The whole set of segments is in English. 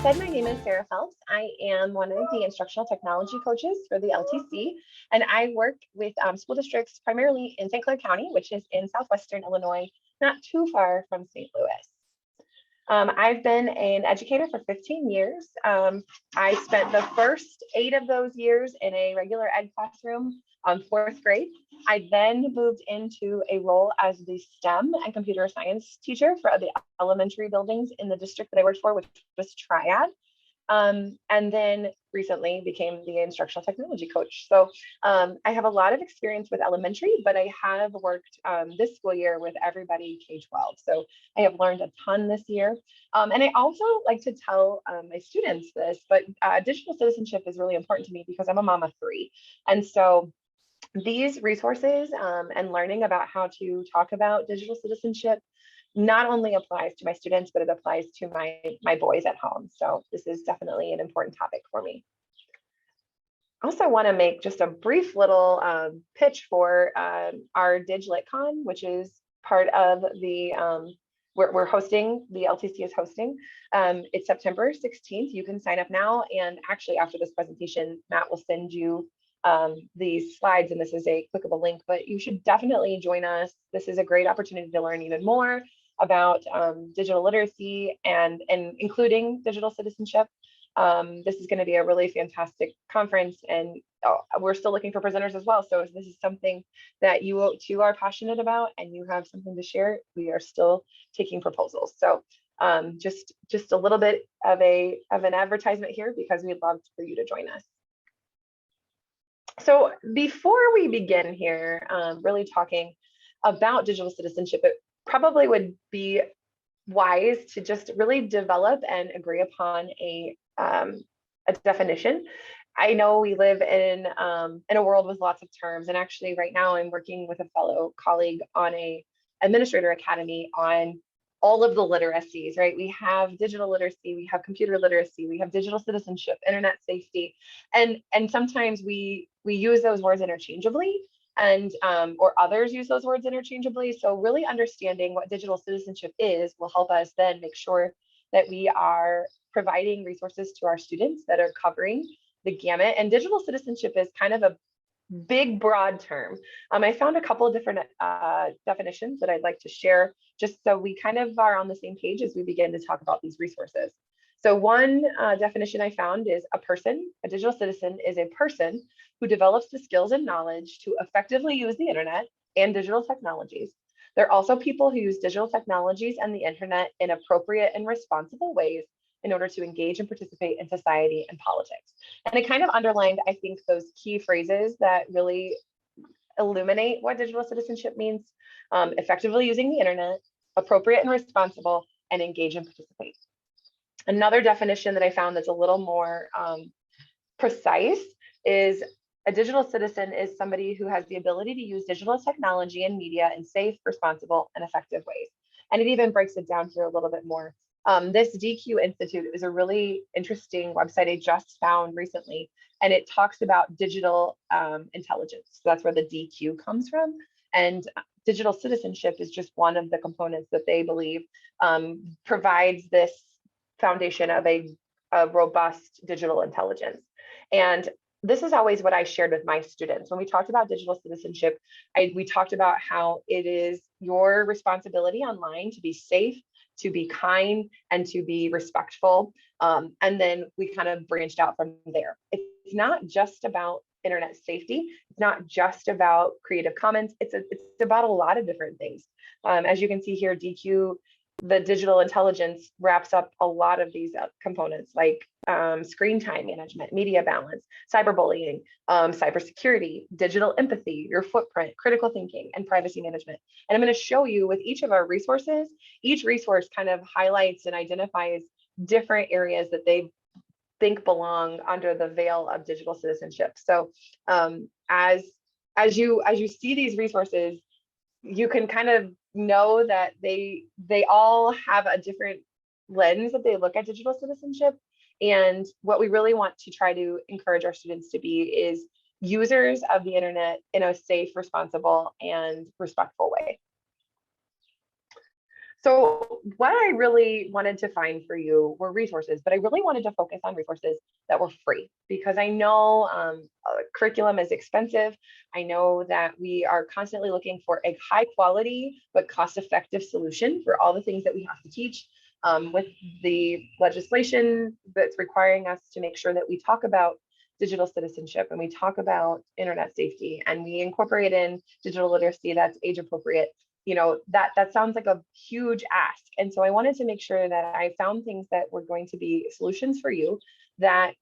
said, my name is Sarah Phelps. I am one of the instructional technology coaches for the LTC, and I work with school districts primarily in St. Clair County, which is in southwestern Illinois, not too far from St. Louis. I've been an educator for 15 years. I spent the first 8 of those years in a regular ed classroom on 4th grade. I then moved into a role as the STEM and computer science teacher for the elementary buildings in the district that I worked for, which was Triad. And then recently became the instructional technology coach. So I have a lot of experience with elementary, but I have worked this school year with everybody K-12. So I have learned a ton this year. And I also like to tell my students this, but digital citizenship is really important to me because I'm a mom of 3. And so these resources and learning about how to talk about digital citizenship not only applies to my students, but it applies to my boys at home. So this is definitely an important topic for me. I also want to make just a brief little pitch for our DigLitCon, which is part of the, we're hosting, the LTC is hosting. It's September 16th. You can sign up now. And actually after this presentation, Matt will send you these slides, and this is a clickable link, but you should definitely join us. This is a great opportunity to learn even more about digital literacy and including digital citizenship. This is going to be a really fantastic conference, and we're still looking for presenters as well. So if this is something that you too are passionate about and you have something to share, we are still taking proposals. So just a little bit of an advertisement here, because we'd love for you to join us. So before we begin here, really talking about digital citizenship, it probably would be wise to just really develop and agree upon a definition. I know we live in a world with lots of terms, and actually right now I'm working with a fellow colleague on a administrator academy on all of the literacies, right? We have digital literacy, we have computer literacy, we have digital citizenship, internet safety, and sometimes we use those words interchangeably, and or others use those words interchangeably. So really understanding what digital citizenship is will help us then make sure that we are providing resources to our students that are covering the gamut. And digital citizenship is kind of a big, broad term. I found a couple of different definitions that I'd like to share, just so we kind of are on the same page as we begin to talk about these resources. So one definition I found is a digital citizen is a person who develops the skills and knowledge to effectively use the internet and digital technologies. They're also people who use digital technologies and the internet in appropriate and responsible ways in order to engage and participate in society and politics. And it kind of underlined, I think, those key phrases that really illuminate what digital citizenship means: effectively using the internet, appropriate and responsible, and engage and participate. Another definition that I found that's a little more precise is a digital citizen is somebody who has the ability to use digital technology and media in safe, responsible, and effective ways. And it even breaks it down here a little bit more. This DQ Institute is a really interesting website I just found recently, and it talks about digital intelligence. So that's where the DQ comes from. And digital citizenship is just one of the components that they believe provides this foundation of a robust digital intelligence. And this is always what I shared with my students. When we talked about digital citizenship, we talked about how it is your responsibility online to be safe, to be kind, and to be respectful. And then we kind of branched out from there. It's not just about internet safety. It's not just about Creative Commons. It's about a lot of different things. As you can see here, DQ, the digital intelligence, wraps up a lot of these components, like screen time management, media balance, cyberbullying, cybersecurity, digital empathy, your footprint, critical thinking, and privacy management. And I'm going to show you with each of our resources, each resource kind of highlights and identifies different areas that they think belong under the veil of digital citizenship. So as you see these resources, you can kind of know that they all have a different lens that they look at digital citizenship. And what we really want to try to encourage our students to be is users of the internet in a safe, responsible, and respectful way. So what I really wanted to find for you were resources, but I really wanted to focus on resources that were free because I know curriculum is expensive. I know that we are constantly looking for a high quality but cost-effective solution for all the things that we have to teach. With the legislation that's requiring us to make sure that we talk about digital citizenship and we talk about internet safety and we incorporate in digital literacy that's age appropriate, that sounds like a huge ask. And so I wanted to make sure that I found things that were going to be solutions for you that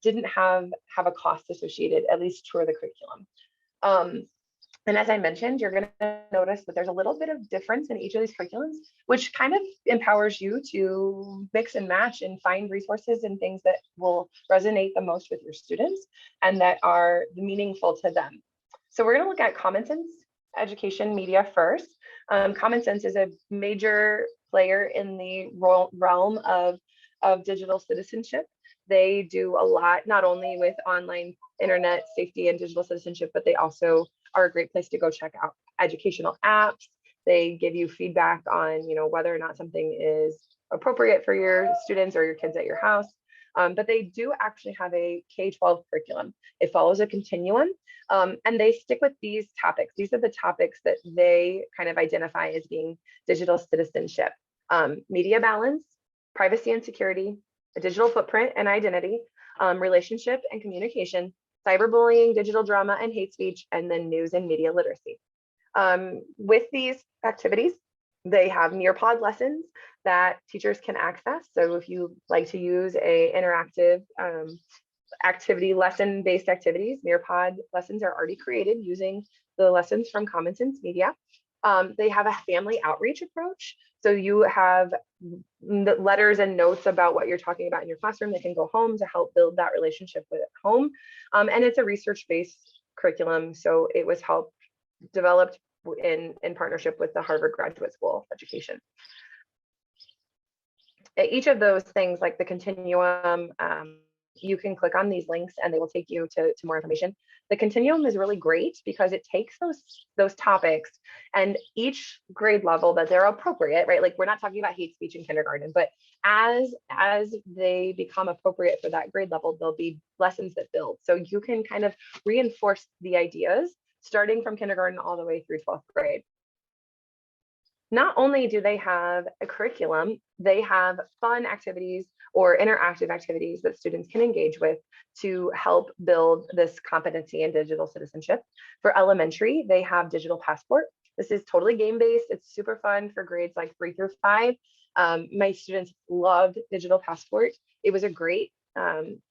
didn't have a cost associated, at least for the curriculum. And as I mentioned, you're going to notice that there's a little bit of difference in each of these curriculums, which kind of empowers you to mix and match and find resources and things that will resonate the most with your students and that are meaningful to them. So we're going to look at common sense education media first. Common Sense is a major player in the realm of digital citizenship. They do a lot, not only with online internet safety and digital citizenship, but they also are a great place to go check out educational apps. They give you feedback on, whether or not something is appropriate for your students or your kids at your house. But they do actually have a K-12 curriculum. It follows a continuum, and they stick with these topics. These are the topics that they kind of identify as being digital citizenship: media balance, privacy and security, a digital footprint and identity, relationship and communication, cyberbullying, digital drama and hate speech, and then news and media literacy. With these activities, they have Nearpod lessons that teachers can access. So if you like to use a interactive activity, lesson-based activities, Nearpod lessons are already created using the lessons from Common Sense Media. They have a family outreach approach. So you have letters and notes about what you're talking about in your classroom that can go home to help build that relationship with home. And it's a research-based curriculum. So it was developed in partnership with the Harvard Graduate School of Education. Each of those things, like the continuum, you can click on these links and they will take you to more information. The continuum is really great because it takes those topics and each grade level that they're appropriate, right? Like we're not talking about hate speech in kindergarten, but as they become appropriate for that grade level, there'll be lessons that build. So you can kind of reinforce the ideas starting from kindergarten all the way through 12th grade. Not only do they have a curriculum, they have fun activities or interactive activities that students can engage with to help build this competency in digital citizenship. For elementary, they have Digital Passport. This is totally game-based. It's super fun for grades like 3 through 5. My students loved Digital Passport. It was a great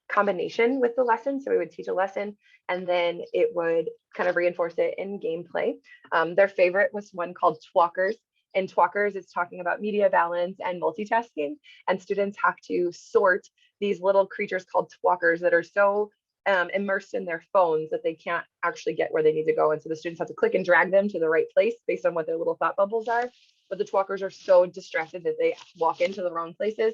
combination with the lesson. So we would teach a lesson and then it would kind of reinforce it in gameplay. Their favorite was one called Twalkers. In Twalkers, it's talking about media balance and multitasking, and students have to sort these little creatures called Twalkers that are so immersed in their phones that they can't actually get where they need to go. And so the students have to click and drag them to the right place based on what their little thought bubbles are. But the Twalkers are so distracted that they walk into the wrong places.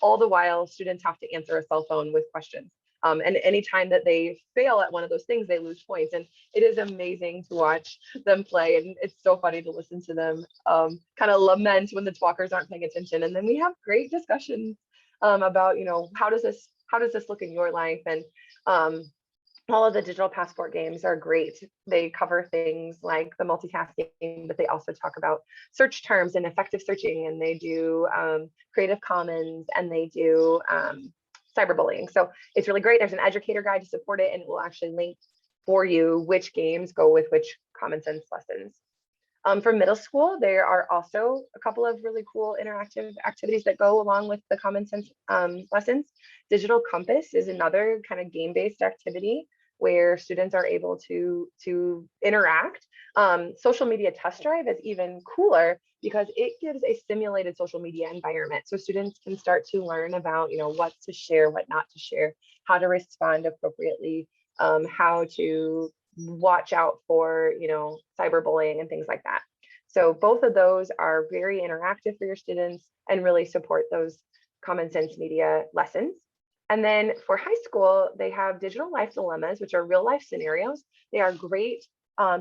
All the while, students have to answer a cell phone with questions. And anytime that they fail at one of those things, they lose points. And it is amazing to watch them play. And it's so funny to listen to them kind of lament when the Twalkers aren't paying attention. And then we have great discussions about, how does this look in your life? And all of the Digital Passport games are great. They cover things like the multitasking, but they also talk about search terms and effective searching. And they do Creative Commons, and they do cyberbullying. So it's really great. There's an educator guide to support it, and it will actually link for you which games go with which common sense lessons. For middle school, there are also a couple of really cool interactive activities that go along with the common sense lessons. Digital Compass is another kind of game-based activity where students are able to interact. Social media test drive is even cooler because it gives a simulated social media environment. So students can start to learn about, what to share, what not to share, how to respond appropriately, how to watch out for, cyberbullying and things like that. So both of those are very interactive for your students and really support those common sense media lessons. And then for high school, they have digital life dilemmas, which are real life scenarios. They are great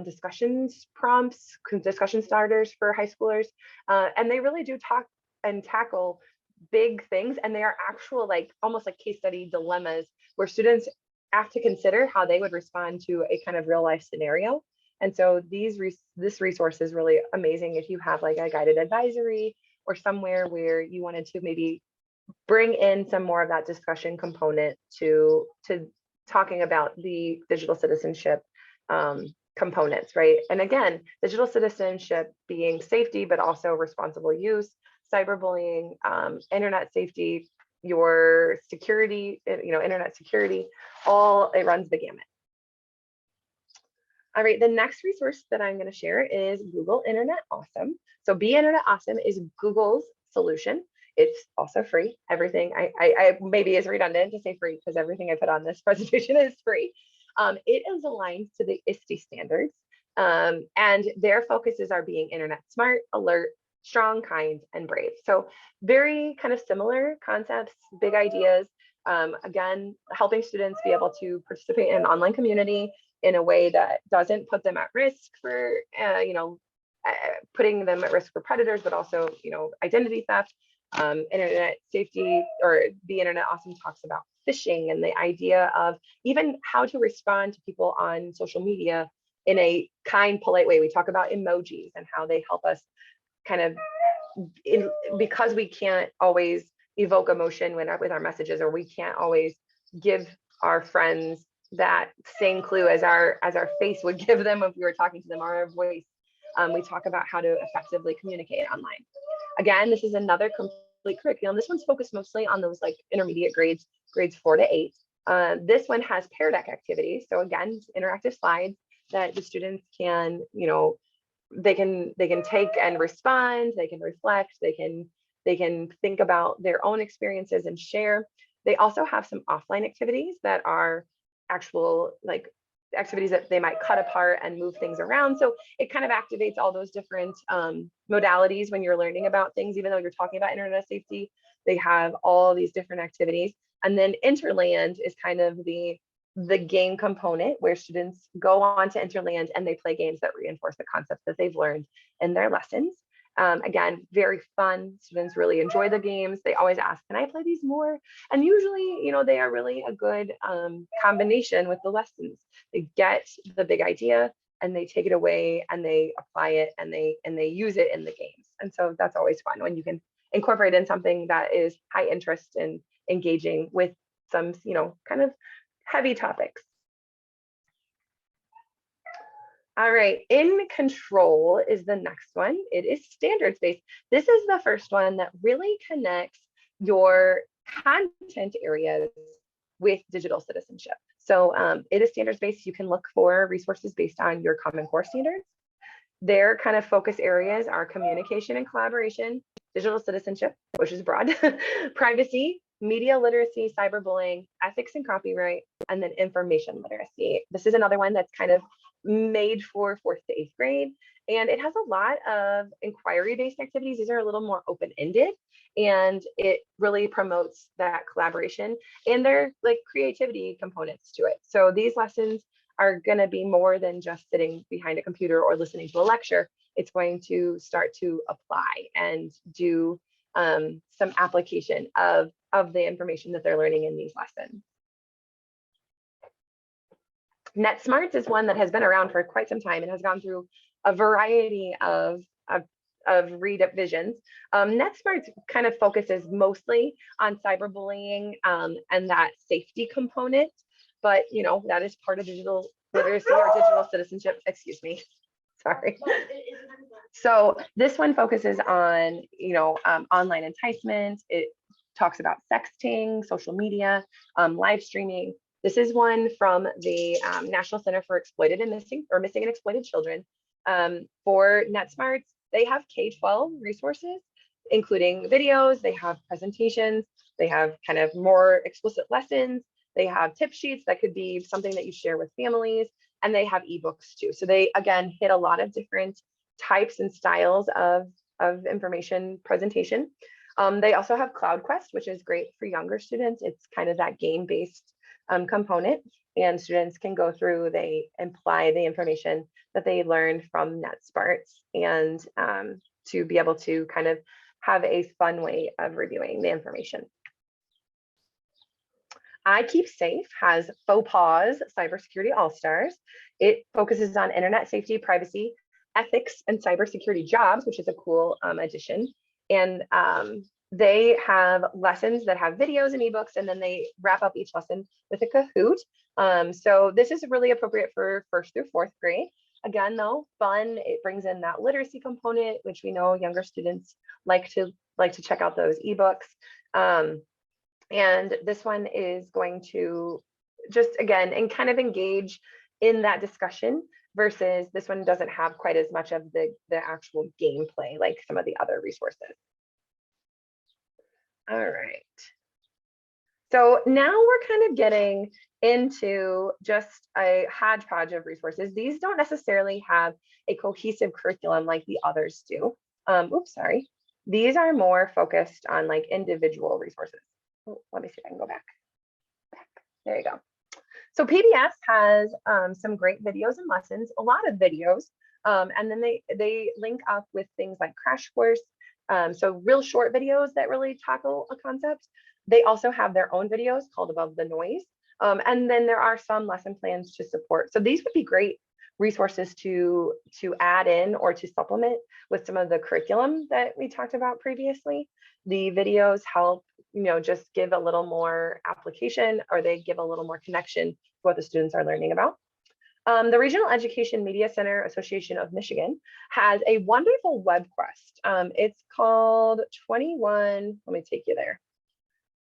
discussions prompts, discussion starters for high schoolers, and they really do talk and tackle big things, and they are actual like almost like case study dilemmas where students have to consider how they would respond to a kind of real life scenario. And so this resource is really amazing if you have like a guided advisory or somewhere where you wanted to maybe bring in some more of that discussion component to talking about the digital citizenship components, right? And again, digital citizenship being safety, but also responsible use, cyberbullying, internet safety, your security, internet security, all it runs the gamut. All right, the next resource that I'm going to share is Google Internet Awesome. So Be Internet Awesome is Google's solution. It's also free. Everything I maybe is redundant to say free because everything I put on this presentation is free. It is aligned to the ISTE standards, and their focuses are being internet smart, alert, strong, kind, and brave. So very kind of similar concepts, big ideas. Again, helping students be able to participate in an online community in a way that doesn't put them at risk for, putting them at risk for predators, but also, identity theft. Internet safety, or the Internet Awesome talks about phishing and the idea of even how to respond to people on social media in a kind, polite way. We talk about emojis and how they help us kind of, because we can't always evoke emotion with our messages, or we can't always give our friends that same clue as our face would give them if we were talking to them, or our voice. We talk about how to effectively communicate online. Again, this is another complete curriculum. This one's focused mostly on those like intermediate grades 4 to 8. This one has Pear Deck activities. So again, interactive slides that the students can, they can take and respond, they can reflect, they can think about their own experiences and share. They also have some offline activities that are actual like activities that they might cut apart and move things around. So it kind of activates all those different modalities when you're learning about things, even though you're talking about internet safety, they have all these different activities. And then Interland is kind of the game component where students go on to Interland and they play games that reinforce the concepts that they've learned in their lessons. Again, very fun. Students really enjoy the games. They always ask, can I play these more? And usually, they are really a good combination with the lessons. They get the big idea and they take it away and they apply it and they use it in the games. And so that's always fun when you can incorporate in something that is high interest and engaging with some, kind of heavy topics. All right, InCtrl is the next one. It is standards-based. This is the first one that really connects your content areas with digital citizenship. So it is standards-based. You can look for resources based on your Common Core standards. Their kind of focus areas are communication and collaboration, digital citizenship, which is broad, privacy, media literacy, cyberbullying, ethics and copyright, and then information literacy. This is another one that's kind of made for 4th to 8th grade. And it has a lot of inquiry-based activities. These are a little more open-ended, and it really promotes that collaboration, and there are like creativity components to it. So these lessons are going to be more than just sitting behind a computer or listening to a lecture. It's going to start to apply and do some application of the information that they're learning in these lessons. Netsmartz is one that has been around for quite some time and has gone through a variety of revisions. Netsmartz kind of focuses mostly on cyberbullying and that safety component, but that is part of digital literacy or digital citizenship. Excuse me, sorry. So this one focuses on online enticement. It talks about sexting, social media, live streaming. This is one from the National Center for Exploited and Missing and Exploited Children. For Netsmartz, they have K-12 resources, including videos, they have presentations, they have kind of more explicit lessons, they have tip sheets that could be something that you share with families, and they have ebooks too. So they, again, hit a lot of different types and styles of information presentation. They also have CloudQuest, which is great for younger students. It's kind of that game-based component, and students can go through, they apply the information that they learned from Netsmartz, and to be able to kind of have a fun way of reviewing the information. iKeepSafe has Faux Pause Cybersecurity All-Stars. It focuses on internet safety, privacy, ethics, and cybersecurity jobs, which is a cool addition. And they have lessons that have videos and ebooks, and then they wrap up each lesson with a Kahoot. So this is really appropriate for 1st through 4th grade. Again, though, fun. It brings in that literacy component, which we know younger students like to check out those ebooks. And this one is going to just, again, and kind of engage in that discussion, versus this one doesn't have quite as much of the actual gameplay like some of the other resources. All right. So now we're kind of getting into just a hodgepodge of resources. These don't necessarily have a cohesive curriculum like the others do. Oops, sorry. These are more focused on like individual resources. Oh, let me see if I can go back. There you go. So PBS has some great videos and lessons, a lot of videos, and then they link up with things like Crash Course, so real short videos that really tackle a concept. They also have their own videos called Above the Noise, and then there are some lesson plans to support. So these would be great resources to add in or to supplement with some of the curriculum that we talked about previously. The videos help, just give a little more application, or they give a little more connection to what the students are learning about. The Regional Education Media Center Association of Michigan has a wonderful web quest. It's called 21, let me take you there.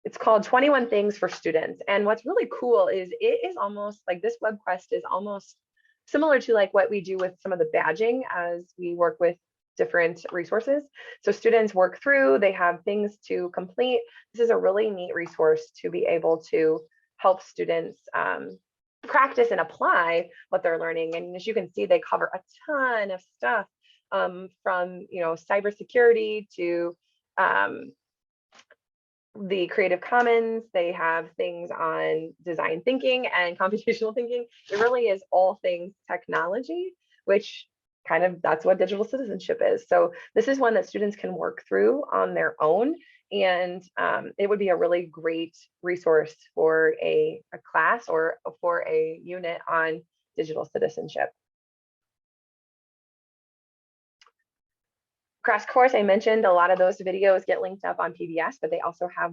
It's called 21 Things for Students. And what's really cool is it is almost like, this web quest is almost similar to like what we do with some of the badging as we work with different resources. So students work through, they have things to complete. This is a really neat resource to be able to help students practice and apply what they're learning. And as you can see, they cover a ton of stuff, from cybersecurity to the Creative Commons. They have things on design thinking and computational thinking. It really is all things technology, which kind of, that's what digital citizenship is. So this is one that students can work through on their own, and it would be a really great resource for a class or for a unit on digital citizenship. Crash Course, I mentioned a lot of those videos get linked up on PBS, but they also have,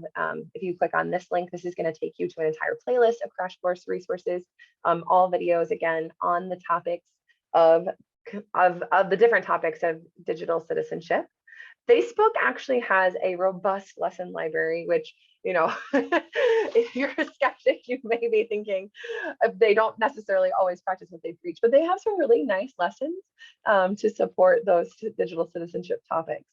if you click on this link, this is going to take you to an entire playlist of Crash Course resources, all videos, again, on the topics of the different topics of digital citizenship. Facebook actually has a robust lesson library, which, if you're a skeptic, you may be thinking they don't necessarily always practice what they preach, but they have some really nice lessons to support those digital citizenship topics.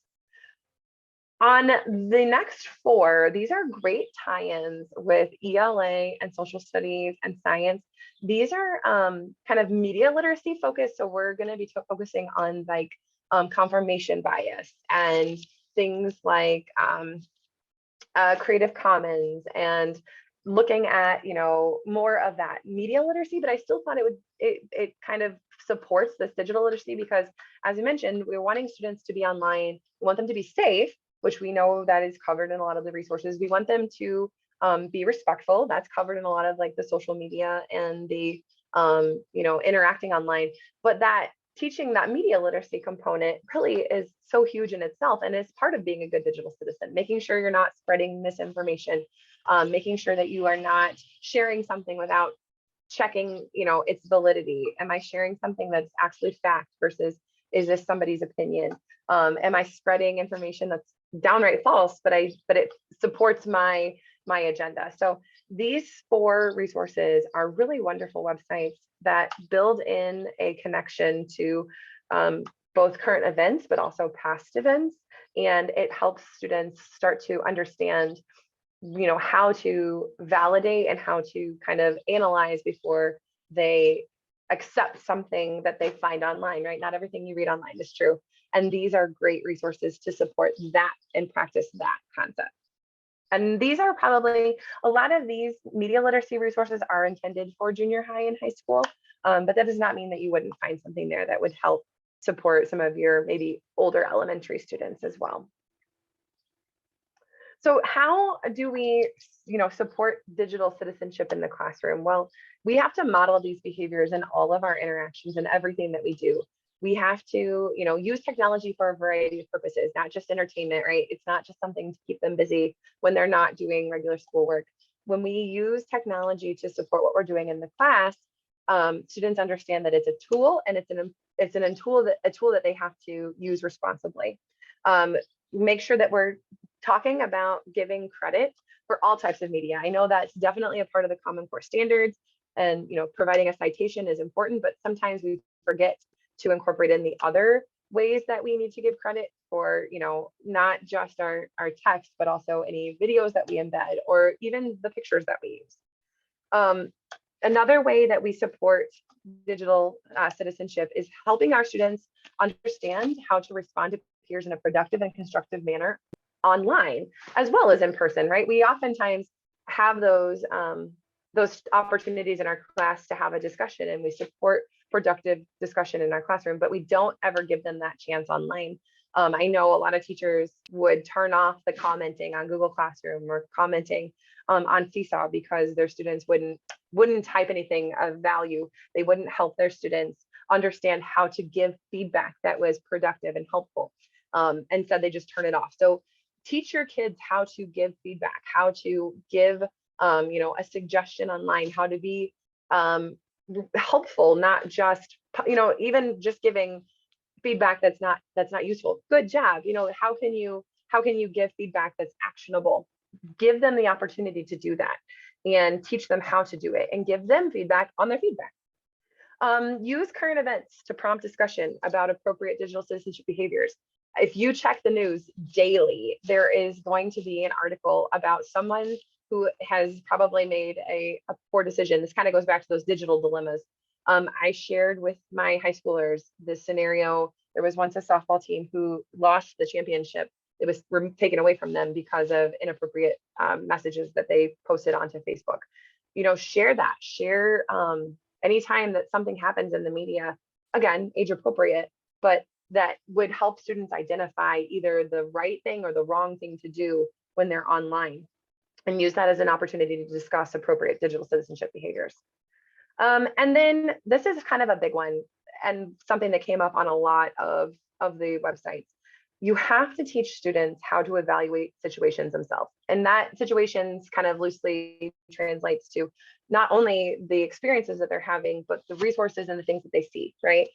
On the next 4, these are great tie-ins with ELA and social studies and science. These are kind of media literacy focused. So we're going to be focusing on like confirmation bias and things like Creative Commons, and looking at more of that media literacy. But I still thought it kind of supports this digital literacy, because as you mentioned, we're wanting students to be online. We want them to be safe, which we know that is covered in a lot of the resources. We want them to be respectful. That's covered in a lot of like the social media and the interacting online. But that teaching that media literacy component really is so huge in itself, and it's part of being a good digital citizen, making sure you're not spreading misinformation, making sure that you are not sharing something without checking its validity. Am I sharing something that's actually fact versus is this somebody's opinion? Am I spreading information that's downright false, but it supports my agenda? So these 4 resources are really wonderful websites that build in a connection to both current events, but also past events. And it helps students start to understand, how to validate and how to kind of analyze before they accept something that they find online, right? Not everything you read online is true. And these are great resources to support that and practice that concept. And these are probably, a lot of these media literacy resources are intended for junior high and high school, but that does not mean that you wouldn't find something there that would help support some of your maybe older elementary students as well. So how do we, support digital citizenship in the classroom? Well, we have to model these behaviors in all of our interactions and everything that we do. We have to, use technology for a variety of purposes, not just entertainment, right? It's not just something to keep them busy when they're not doing regular schoolwork. When we use technology to support what we're doing in the class, students understand that it's a tool, and it's a tool that they have to use responsibly. Make sure that we're talking about giving credit for all types of media. I know that's definitely a part of the Common Core standards, and providing a citation is important, but sometimes we forget to incorporate in the other ways that we need to give credit for, not just our text, but also any videos that we embed, or even the pictures that we use. Another way that we support digital citizenship is helping our students understand how to respond to peers in a productive and constructive manner online as well as in person, right? We oftentimes have those opportunities in our class to have a discussion, and we support productive discussion in our classroom, but we don't ever give them that chance online. I know a lot of teachers would turn off the commenting on Google Classroom or commenting on Seesaw because their students wouldn't type anything of value. They wouldn't help their students understand how to give feedback that was productive and helpful. And so they just turn it off. So teach your kids how to give feedback, how to give a suggestion online, how to be helpful, not just even just giving feedback that's not useful. Good job. How can you give feedback that's actionable? Give them the opportunity to do that, and teach them how to do it, and give them feedback on their feedback. Use current events to prompt discussion about appropriate digital citizenship behaviors. If you check the news daily, there is going to be an article about someone who has probably made a poor decision. This kind of goes back to those digital dilemmas. I shared with my high schoolers this scenario. There was once a softball team who lost the championship. It was taken away from them because of inappropriate messages that they posted onto Facebook. Share that. Share anytime that something happens in the media, again, age appropriate, but that would help students identify either the right thing or the wrong thing to do when they're online, and use that as an opportunity to discuss appropriate digital citizenship behaviors. And then this is kind of a big one, and something that came up on a lot of the websites. You have to teach students how to evaluate situations themselves. And that situations kind of loosely translates to not only the experiences that they're having, but the resources and the things that they see, right?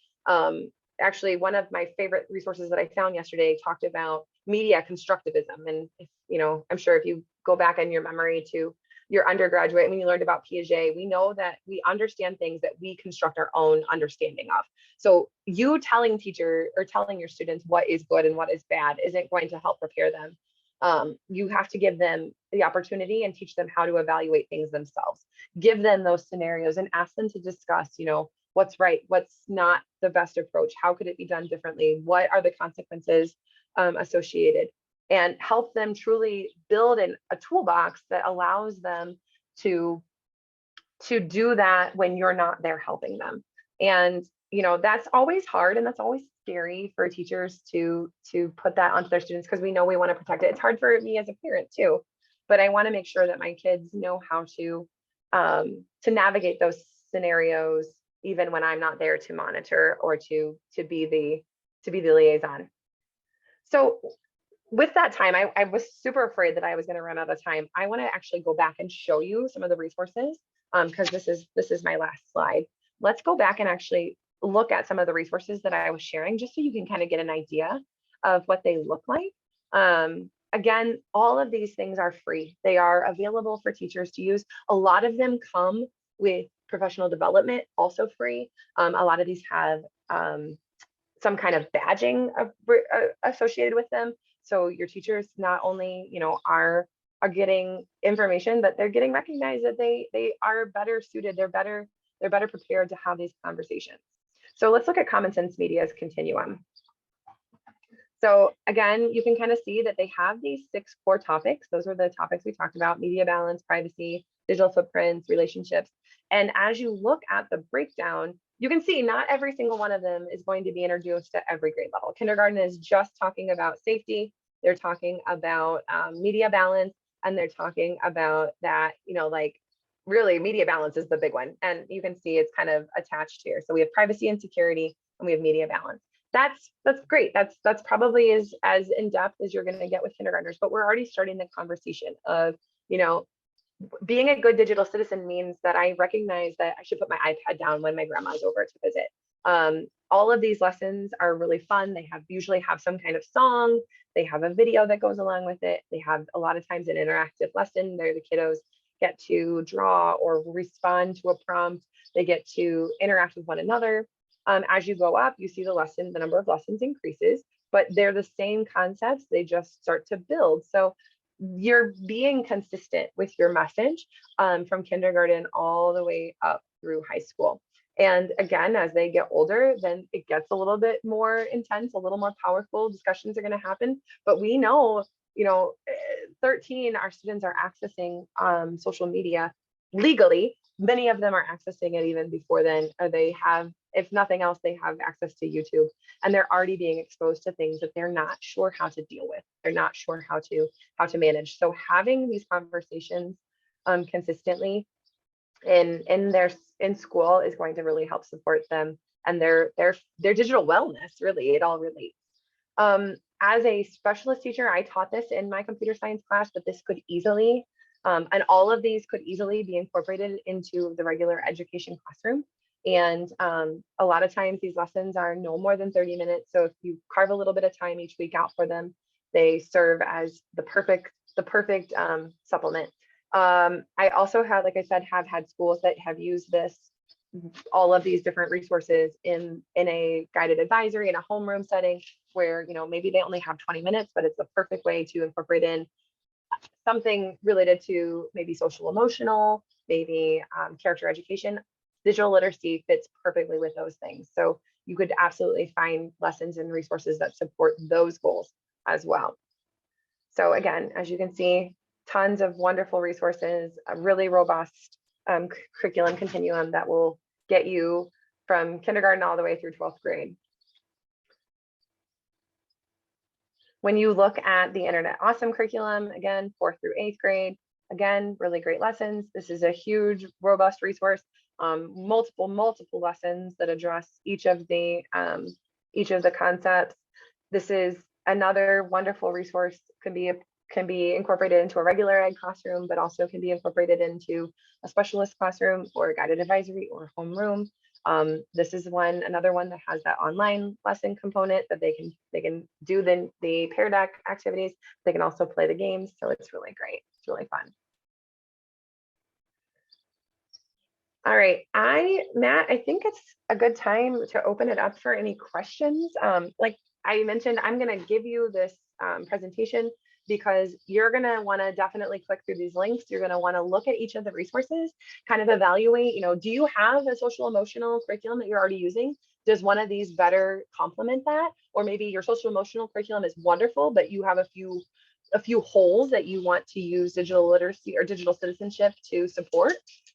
Actually, one of my favorite resources that I found yesterday talked about media constructivism. And I'm sure if you go back in your memory to your undergraduate, when you learned about Piaget, we know that we understand things that we construct our own understanding of. So you telling your students what is good and what is bad isn't going to help prepare them. You have to give them the opportunity and teach them how to evaluate things themselves. Give them those scenarios and ask them to discuss, what's right, what's not the best approach, how could it be done differently, what are the consequences associated, and help them truly build a toolbox that allows them to do that when you're not there helping them. And that's always hard, and that's always scary for teachers to put that onto their students, because we know we want to protect it. It's hard for me as a parent too, but I want to make sure that my kids know how to navigate those scenarios even when I'm not there to monitor or to be the liaison. So with that time, I was super afraid that I was going to run out of time. I want to actually go back and show you some of the resources, because this is my last slide. Let's go back and actually look at some of the resources that I was sharing, just so you can kind of get an idea of what they look like. Again, all of these things are free. They are available for teachers to use. A lot of them come with professional development, also free. A lot of these have some kind of badging associated with them. So your teachers not only, are getting information, but they're getting recognized that they are better suited. They're better prepared to have these conversations. So let's look at Common Sense Media's continuum. So again, you can kind of see that they have these 6 core topics. Those are the topics we talked about: media balance, privacy, digital footprints, relationships. And as you look at the breakdown, you can see not every single one of them is going to be introduced at every grade level. Kindergarten is just talking about safety. They're talking about media balance, and they're talking about that, like really media balance is the big one. And you can see it's kind of attached here. So we have privacy and security, and we have media balance. That's great. That's probably as in depth as you're going to get with kindergartners, but we're already starting the conversation of, being a good digital citizen means that I recognize that I should put my iPad down when my grandma's over to visit. All of these lessons are really fun. They usually have some kind of song. They have a video that goes along with it. They have a lot of times an interactive lesson where the kiddos get to draw or respond to a prompt. They get to interact with one another. As you go up, you see the number of lessons increases, but they're the same concepts. They just start to build. So you're being consistent with your message from kindergarten all the way up through high school. And again, as they get older, then it gets a little bit more intense, a little more powerful. Discussions are going to happen. But we know, 13, our students are accessing social media legally. Many of them are accessing it even before then, or they have, if nothing else, they have access to YouTube, and they're already being exposed to things that they're not sure how to deal with. They're not sure how to manage. So having these conversations consistently in school is going to really help support them and their digital wellness. Really, it all relates. As a specialist teacher, I taught this in my computer science class, but this could easily, and all of these could easily be incorporated into the regular education classroom. And a lot of times these lessons are no more than 30 minutes. So if you carve a little bit of time each week out for them, they serve as the perfect supplement. I also have, like I said, have had schools that have used all of these different resources in a guided advisory in a homeroom setting where, maybe they only have 20 minutes, but it's the perfect way to incorporate in something related to maybe social emotional, maybe character education. Digital literacy fits perfectly with those things. So you could absolutely find lessons and resources that support those goals as well. So again, as you can see, tons of wonderful resources, a really robust curriculum continuum that will get you from kindergarten all the way through 12th grade. When you look at the Internet Awesome curriculum, again, 4th through 8th grade, again, really great lessons. This is a huge, robust resource, multiple lessons that address each of the concepts. This is another wonderful resource, can be incorporated into a regular ed classroom, but also can be incorporated into a specialist classroom or a guided advisory or homeroom. This is another one that has that online lesson component that they can do the Pear Deck activities. They can also play the games. So it's really great. It's really fun. All right, Matt, I think it's a good time to open it up for any questions. Like I mentioned, I'm going to give you this presentation because you're going to want to definitely click through these links. You're going to want to look at each of the resources, kind of evaluate, do you have a social emotional curriculum that you're already using? Does one of these better complement that? Or maybe your social emotional curriculum is wonderful, but you have a few holes that you want to use digital literacy or digital citizenship to support.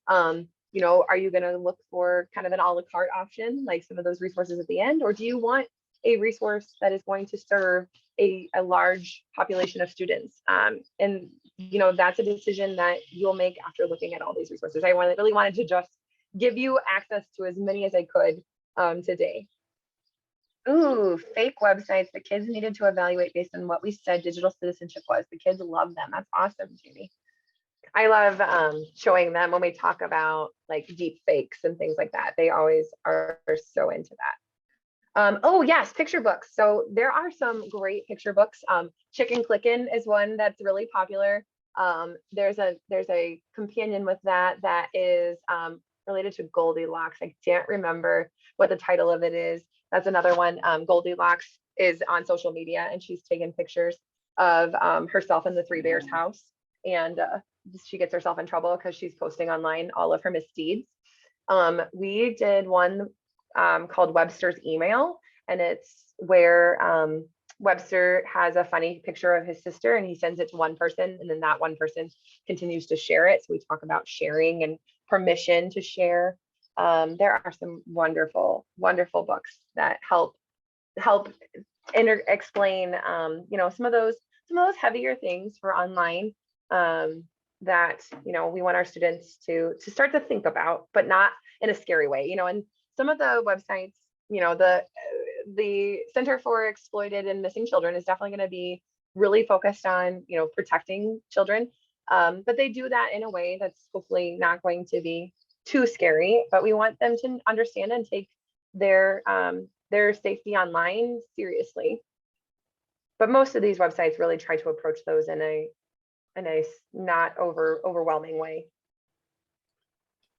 Are you going to look for kind of an a la carte option, like some of those resources at the end, or do you want a resource that is going to serve a large population of students? And that's a decision that you'll make after looking at all these resources. I really wanted to just give you access to as many as I could today. Ooh, fake websites the kids needed to evaluate based on what we said digital citizenship was. The kids love them. That's awesome, Judy. I love showing them when we talk about like deep fakes and things like that. They always are so into that. Oh yes, picture books. So there are some great picture books. Chicken Clickin' is one that's really popular. There's a companion with that is related to Goldilocks. I can't remember what the title of it is. That's another one. Goldilocks is on social media and she's taken pictures of herself in the Three Bears house. And she gets herself in trouble because she's posting online all of her misdeeds. We did one called Webster's Email, and it's where Webster has a funny picture of his sister and he sends it to one person, and then that one person continues to share it. So we talk about sharing and permission to share. There are some wonderful, wonderful books that help explain, some of those heavier things for online, that we want our students to start to think about, but not in a scary way. And some of the websites, the Center for Exploited and Missing Children is definitely going to be really focused on protecting children, but they do that in a way that's hopefully not going to be too scary. But we want them to understand and take their safety online seriously. But most of these websites really try to approach those in a not overwhelming way.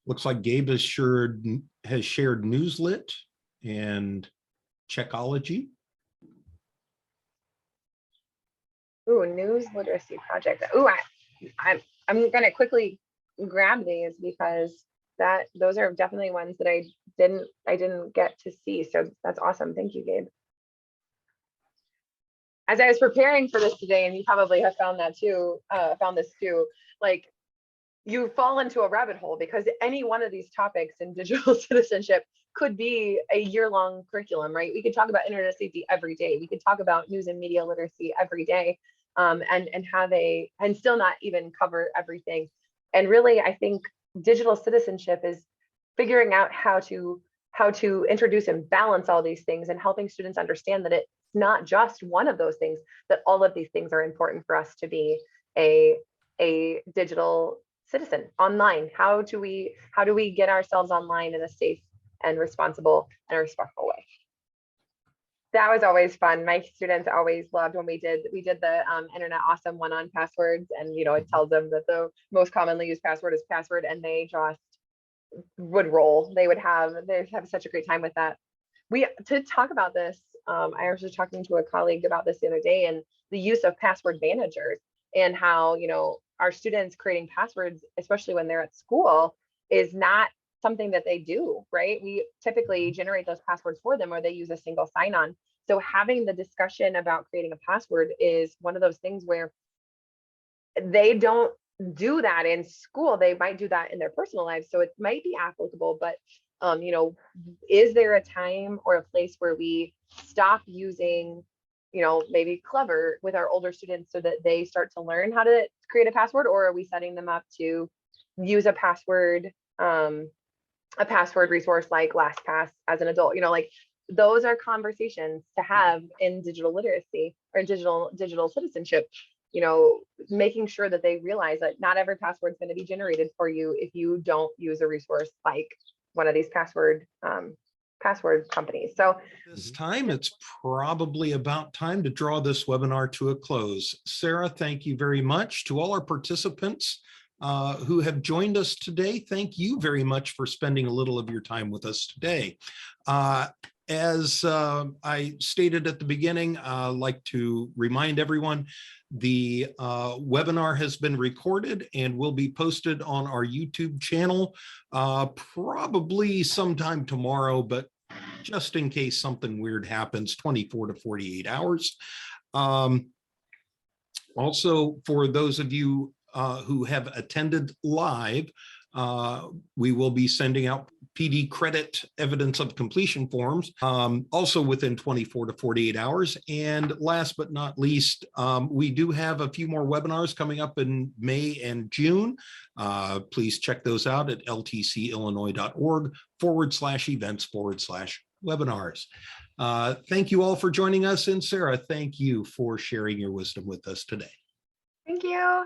Looks like Gabe has shared Newslit and Checkology. Ooh, news literacy project. Ooh, I'm gonna quickly grab these because those are definitely ones that I didn't get to see. So that's awesome. Thank you, Gabe. As I was preparing for this today, and you probably have found this too, like, you fall into a rabbit hole because any one of these topics in digital citizenship could be a year-long curriculum, right? We could talk about internet safety every day. We could talk about news and media literacy every day, and still not even cover everything. And really, I think digital citizenship is figuring out how to introduce and balance all these things, and helping students understand that it's not just one of those things, that all of these things are important for us to be a digital citizen online. How do we get ourselves online in a safe and responsible and respectful way? That was always fun. My students always loved when we did the Internet Awesome one on passwords, and it tells them that the most commonly used password is password, and they just would roll. They'd have such a great time with that. To talk about this, I was just talking to a colleague about this the other day, and the use of password managers, and how our students creating passwords, especially when they're at school, is not something that they do, right? We typically generate those passwords for them, or they use a single sign-on. So having the discussion about creating a password is one of those things where they don't do that in school. They might do that in their personal lives, so it might be applicable. But is there a time or a place where we stop using maybe Clever with our older students so that they start to learn how to create a password? Or are we setting them up to use a password resource like LastPass as an adult? Like, those are conversations to have in digital literacy or digital citizenship. Making sure that they realize that not every password is going to be generated for you if you don't use a resource like one of these password companies. So this time, it's probably about time to draw this webinar to a close. Sarah, thank you very much. To all our participants who have joined us today, thank you very much for spending a little of your time with us today. As I stated at the beginning, I'd like to remind everyone the webinar has been recorded and will be posted on our YouTube channel probably sometime tomorrow, but just in case something weird happens, 24 to 48 hours. Also, for those of you who have attended live, we will be sending out PD credit evidence of completion forms also within 24 to 48 hours. And last but not least, we do have a few more webinars coming up in May and June. Please check those out at ltcillinois.org/events/webinars. Thank you all for joining us. And Sarah, thank you for sharing your wisdom with us today. Thank you.